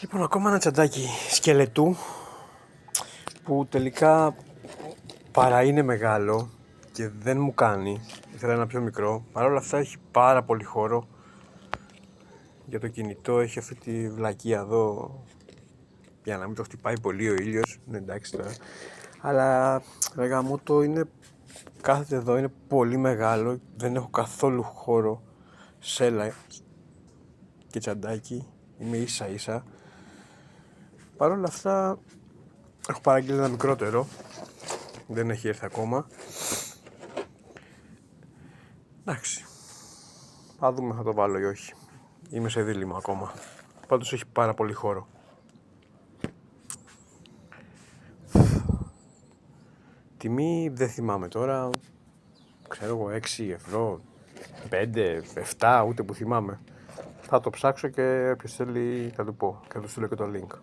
Λοιπόν, ακόμα ένα τσαντάκι σκελετού που τελικά παρά είναι μεγάλο και δεν μου κάνει. Ήθελα ένα πιο μικρό. Παρ' όλα αυτά έχει πάρα πολύ χώρο για το κινητό. Έχει αυτή τη βλακεία εδώ για να μην το χτυπάει πολύ ο ήλιος. Ναι, εντάξει τώρα. Αλλά ρε γαμώτο, είναι κάθεται εδώ, είναι πολύ μεγάλο. Δεν έχω καθόλου χώρο σέλα και τσαντάκι. Είμαι ίσα ίσα. Παρ' όλα αυτά έχω παραγγείλει ένα μικρότερο. Δεν έχει έρθει ακόμα. Εντάξει. Θα δούμε, θα το βάλω ή όχι. Είμαι σε δίλημμα ακόμα. Πάντως έχει πάρα πολύ χώρο. Τιμή δεν θυμάμαι τώρα. Ξέρω εγώ 6 ευρώ, 5, 7, ούτε που θυμάμαι. Θα το ψάξω και όποιος θέλει θα του πω και θα του στείλω και το link.